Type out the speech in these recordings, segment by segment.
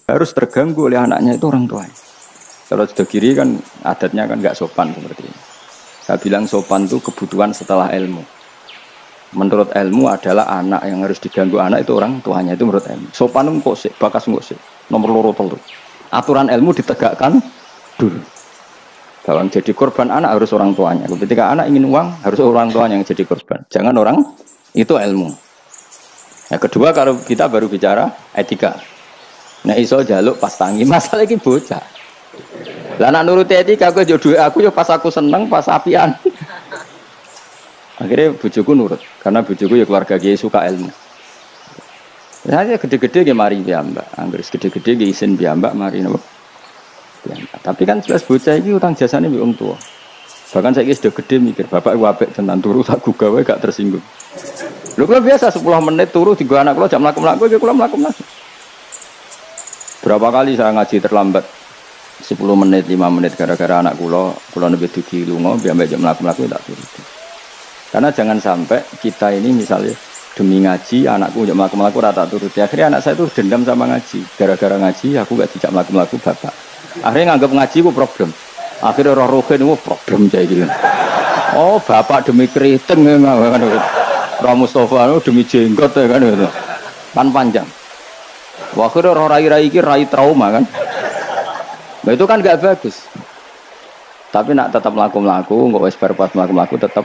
harus terganggu oleh anaknya itu orang tuanya. Kalau sudah kiri kan adatnya kan nggak sopan seperti ini. Saya bilang sopan itu kebutuhan setelah ilmu. Menurut ilmu adalah anak yang harus diganggu anak itu orang tuanya, itu menurut ilmu. Sopan itu kok sih, bakas kok sih. Nomor loro telu. Aturan ilmu ditegakkan dulu. Bahwa jadi korban anak harus orang tuanya. Ketika anak ingin uang harus orang tuanya yang jadi korban. Jangan orang, itu ilmu. Yang kedua kalau kita baru bicara etika. Nah iso jaluk pas tangi masalah ini bocah. Lah nak nuruti etika aku jodoh aku ya pas aku seneng pas apian. Akhirnya bojoku nurut karena bojoku ya keluarga kiai suka ilmu. Saya gede-gede ge mari piyambak, anggere gede-gede ge isin piyambak mari napa. Tapi kan jelas bocah iki utang jasane mbek wong tua. Bahkan saiki sudah gede mikir bapak iku apik tenan turu tak gugah wae gak tersinggung. Lho kula biasa 10 menit turu digo anak kula jam mlaku-mlaku iki kula mlaku-mlaku. Berapa kali saya ngaji terlambat 10 menit, 5 menit gara-gara anak kula nembe dugi lunga biar jam mlaku-mlaku tak turu. Karena jangan sampai kita ini misalnya demi ngaji anakku jam mlaku-mlaku rata turuti. Akhirnya anak saya itu dendam sama ngaji. Gara-gara ngaji aku gak dijak mlaku-mlaku bapak. Akhirnya nganggap ngaji itu problem. Akhirnya roh-rohin itu problem kayak gitu. Oh bapak demi keriting kan. Roh Mustafa demi jenggot kan gitu. Kan panjang. Wah, akhirnya roh rai-rai ini rai trauma kan. Nah itu kan gak bagus. Tapi nak tetap mlaku-mlaku, nggak wes berpas mlaku-mlaku tetap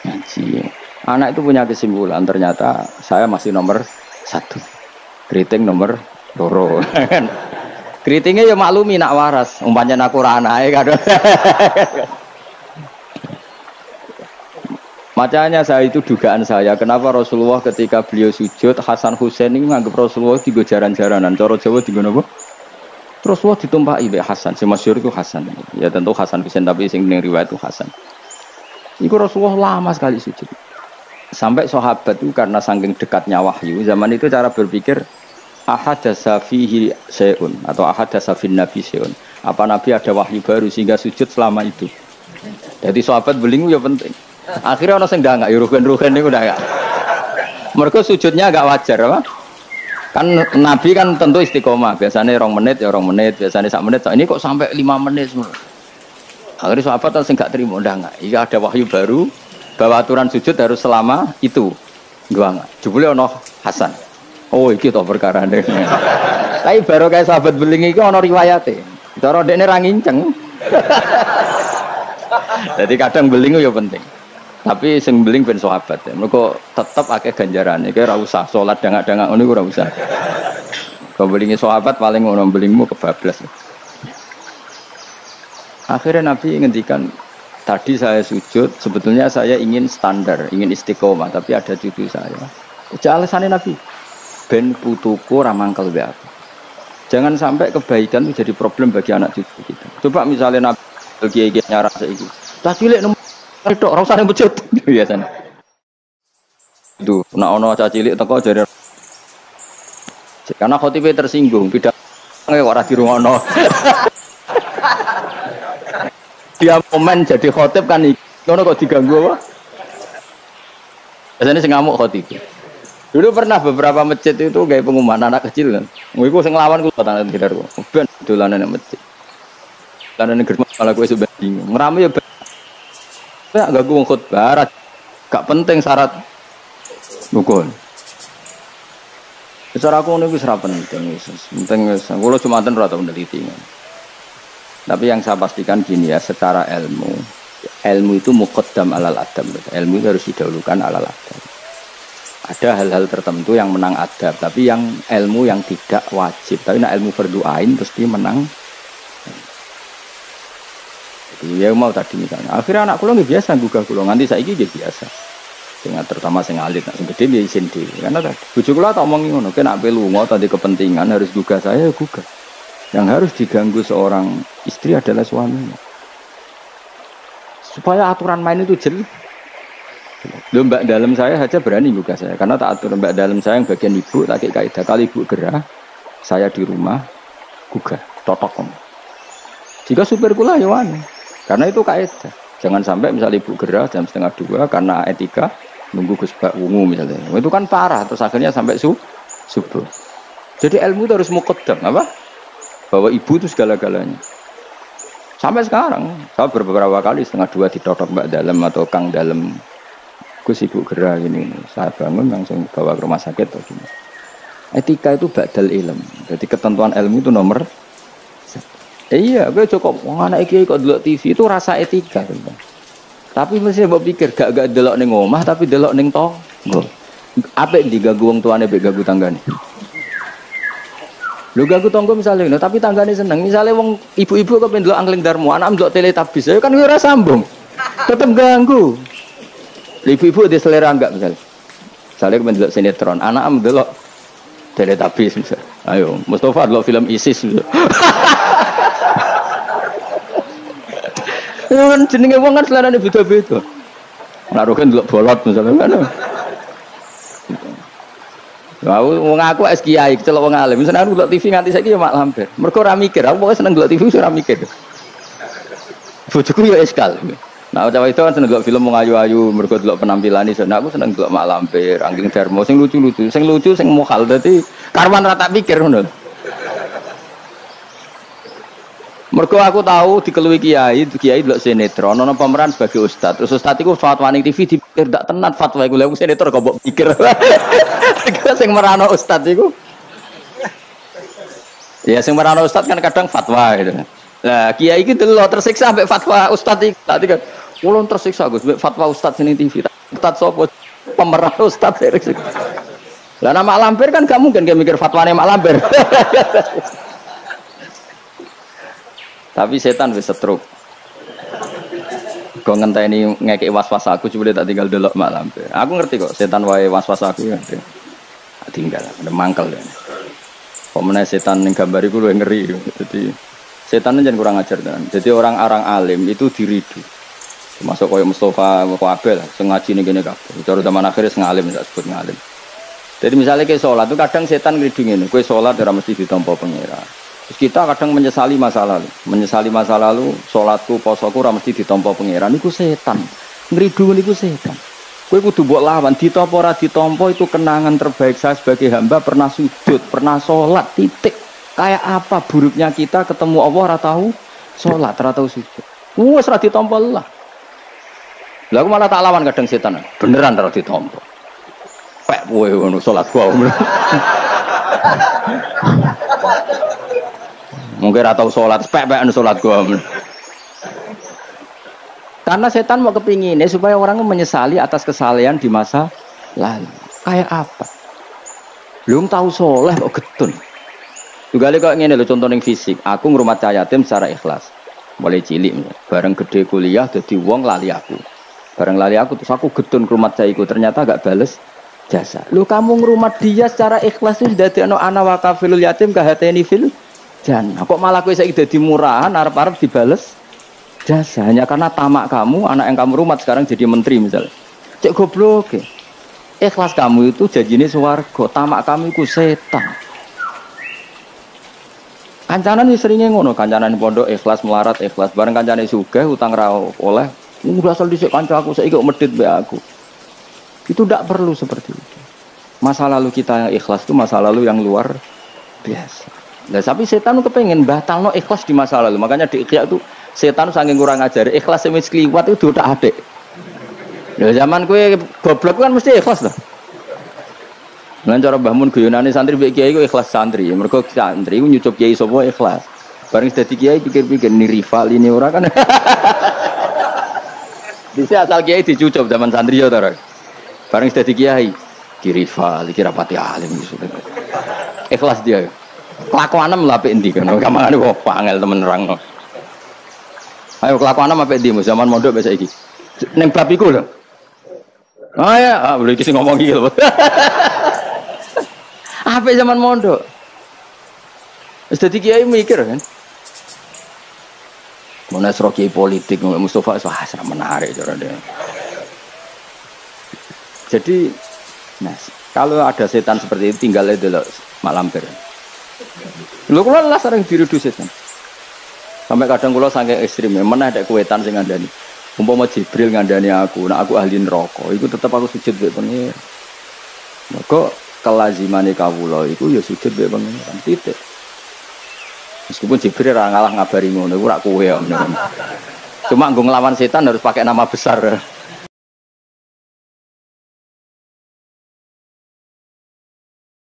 ngaji. Anak itu punya kesimpulan ternyata saya masih nomor 1. Keriting nomor 2. Keritingnya ya maklumi nak waras, umpamanya aku ora anake kadang. Makanya saya itu dugaan saya, kenapa Rasulullah ketika beliau sujud Hasan Husain ini menganggap Rasulullah tiga jaran-jaranan, cara Jawa tiga napa? Rasulullah ditumpahi oleh Hasan, si masyhur itu Hasan. Ya tentu Hasan Husain tapi sing ning riwayat itu Hasan. Iku Rasulullah lama sekali sujud. Sampai sahabat itu karena saking dekatnya wahyu, zaman itu cara berpikir ahadasa fihi syai'un atau ahadasa fin nabi syai'un. Apa nabi ada wahyu baru sehingga sujud selama itu. Jadi sahabat belingu ya penting. Akhirnya orang sing ndak rugen-rugen niku ndak. Mergo sujudnya agak wajar apa? Kan nabi kan tentu istiqomah. Biasanya 2 menit ya 2 menit, biasanya 1 menit. Ini kok sampai 5 menit semua. Akhirnya sahabat sing gak terima ndak. Iki ada wahyu baru bahwa aturan sujud harus selama itu. Enggak. Jebule ono Hasan. Oh iki to perkara ne. Tapi baru kayak sahabat beling iki ono riwayate. Cara dekne ra nginceng. Jadi kadang beling ya penting. Tapi sing beling ben sahabat ya. Mergo tetep akeh ganjarane. Iki ora usah salat dangak-dangak ngono ora usah. Kau belingi sahabat paling ngono belingmu kebablas. Akhirnya Nabi ngendikan, tadi saya sujud, sebetulnya saya ingin standar, ingin istiqomah, tapi ada cucu saya. Alasannya Nabi, ben putuku ramangkel be aku. Jangan sampai kebaikan itu jadi problem bagi anak cucu kita. Coba misalnya Nabi bagi nyarah saiki. Tak cilik nemu tok ora usah nembut biasanya. Itu nek ana cah cilik teko jare karena khotibe tersinggung, pidato ora dirungono. Dia momen jadi khotib kan ngono kok diganggu apa? Biasanya sing ngamuk khotib. Dulu pernah beberapa masjid itu kayak pengumuman anak kecil kan. Iku sing nglawan ku tangan sekitar ku. Ben dolanan nang masjid. Dolanan nang gerbang malah kowe sudah bingung. Ngrame ya ya gak wong khotbah, gak penting syarat rukun. Secara aku niku wis ra penting, penting wis kula cumanten ora tau meneliti. Tapi yang saya pastikan gini ya, secara ilmu itu muqaddam alal adab. Ilmu itu harus didahulukan alal adab. Ada hal-hal tertentu yang menang adab, tapi yang ilmu yang tidak wajib. Tapi nak ilmu fardu ain pasti menang. Jadi ya mau tadi misalnya. Akhirnya anak kula nggih biasa gugah kula, nganti saiki nggih biasa. Dengan terutama sing alit, sing gede dia izin dhewe. Karena tadi bojo kula tak omongi ngono, nek ape lunga tadi kepentingan harus gugah saya gugah. Yang harus diganggu seorang istri adalah suaminya. Supaya aturan main itu jelas. Loh, mbak dalam saya saja berani gugah saya. Karena tak atur mbak dalam saya yang bagian ibu, tak kaidah. Kali ibu gerah, saya di rumah gugah, totok. Jika supir kula ya wani. Karena itu kaidah. Jangan sampai misalnya ibu gerah jam 1:30 karena etika nunggu Gus Bak wungu misalnya. Itu kan parah. Terus akhirnya sampai subuh. Jadi ilmu itu harus muqaddam apa? bahwa ibu itu segala-galanya. Sampai sekarang, saya beberapa kali setengah dua ditotok Mbak Dalem atau Kang Dalem. Gus ibu gerak ini, saya bangun langsung bawa ke rumah sakit. Etika itu badal ilm. Jadi ketentuan ilmu itu nomor. Iya, gue cukup. Wong anak iki kok delok TV itu rasa etika. Tapi mesti mbok pikir gak delok ning omah tapi delok ning tangga. Apik diganggu wong tuane mbek ganggu tanggane. Lho ganggu tangga misale ngono, tapi tanggane seneng. Misale wong ibu-ibu kok pengen delok Angling Darmo, anak delok Teletubbies, ya kan ora sambung. Tetep ganggu. Ibu-ibu di selera enggak misalnya. Misalnya kemudian delok sinetron, anak delok Teletubbies misalnya. Ayo, Mustafa delok film ISIS misalnya. Kan jenenge wong kan selerane beda-beda. Naruh kan delok bolot misalnya kan. Wong aku es kiai, celok wong alim. Misalnya aku delok TV nganti saiki ya mak lampir. Mergo ora mikir, aku pokoke seneng delok TV ora mikir. Bojoku ya eskal. Nah, cawe itu kan seneng delok film wong ayu-ayu, mergo delok penampilan iso. Nah, aku seneng delok mak lampir, Angling Darmo sing lucu-lucu, sing mokal. Dadi karwan ra tak pikir ngono. Mergo aku tahu dikelui kiai delok sinetron, ana pemeran sebagai ustad. Terus ustad iku fatwa ning TV dipikir ndak tenan fatwa iku. Lha sinetron kok mbok pikir. Sing merano ustad iku. Ya sing merano ustad kan kadang fatwa gitu. Lah kiai iki delok tersiksa mbek fatwa ustad iki. Tadi kan ulun tersiksa Gus mbek fatwa ustad sing TV. Ustad sapa? Pemeran ustad. Lah nama lampir kan gak mungkin dia mikir fatwane mak lampir. Tapi setan wis setruk. Kok ngenteni ngekek was-was aku coba tak tinggal delok mak lampir. Aku ngerti kok setan wae was-was aku ya. Tinggal ada mangkel ya. Pemenang setan ning gambar iku luwih ngeri. Jadi setan jangan kurang ajar kan. Jadi orang-orang alim itu diridu. Termasuk koyo Mustafa Kabel sing ngaji ning kene kabeh. Cara zaman akhir sing alim tak sebut ngalim. Jadi misalnya ke sholat itu kadang setan ngridu ngene, kowe sholat ora mesti ditampa pangeran. Terus kita kadang menyesali masa lalu, sholatku, posoku ora mesti ditampa pangeran. Iku setan. Ngridu niku setan. Kowe kudu mbok lawan, ditampa ora ditampa itu kenangan terbaik saya sebagai hamba pernah sujud, pernah sholat, titik. Kayak apa buruknya kita ketemu Allah ora tahu sholat, ora tahu sujud. Wes ora ditampa lah. Lah aku malah tak lawan kadang setan. Beneran ora ditampa. Pek kowe ngono sholat gua. Mungkin atau sholat, pek-pekan sholat gua. Karena setan mau kepinginnya supaya orang menyesali atas kesalahan di masa lalu. Kayak apa? Belum tahu soleh kok getun. Juga kok ngene lho contoh ning fisik. Aku ngrumat cah yatim secara ikhlas. Mulai cilik, bareng gede kuliah dadi wong lali aku. Bareng lali aku terus aku getun ngrumat cah iku ternyata gak bales jasa. Lu kamu ngrumat dia secara ikhlas itu dadekno ana wa kafilul yatim kahateni fil jannah. Kok malah kowe saiki dadi murahan arep-arep dibales jasa hanya karena tamak kamu, anak yang kamu rumat sekarang jadi menteri misalnya. Cek goblok. Ikhlas kamu itu janjine swarga, tamak kamu itu setan. Kancanan wis seringe ngono, kancanan pondok ikhlas melarat ikhlas, bareng kancane sugih utang ra oleh, udah asal dhisik kanca aku saiki kok medhit mbek aku. Itu tidak perlu seperti itu. Masa lalu kita yang ikhlas itu masa lalu yang luar biasa. Nah, tapi setan kepengen batalno ikhlas di masa lalu. Makanya di Ikhya itu setan saking kurang ajar. Ikhlas wis kliwat itu udah adek. Nah, zaman kowe goblok kan mesti ikhlas lah. Lan cara Mbah Mun guyonane santri mbek kiai ku ikhlas santri. Mergo santri ku nyucup kiai sapa ikhlas. Bareng dadi kiai pikir-pikir ni rival ini ora kan. Bisa asal kiai dicucup zaman santri ya ta. Bareng dadi kiai ki rival iki rapati alim iso. Ikhlas dia. Kelakuanem lha apik endi kan. Kamane kok angel temen nerangno. Ayo kelakuanem apik endi zaman mondok biasa iki. Ning bab iku lho. Ah ya, boleh kisi ngomong iki lho. Apik zaman mondok. Wis dadi kiai mikir kan. Monasro kiai politik Mustafa wah sangat menarik cara dia. Jadi, nah, kalau ada setan seperti itu tinggal itu loh mak lampir. Lho kula lah sering dirudu setan. Sampai kadang kula saking ekstrem, meneh ada kuwetan sing ngandani. Umpama Jibril ngandani aku, nek aku ahli neraka, iku tetep aku sujud mbek pengen. Maka kelazimane kawula iku ya sujud mbek pengen. Titik. Meskipun Jibril ora ngalah ngabari ngono, iku ora kowe ya. Cuma nggo nglawan setan harus pakai nama besar.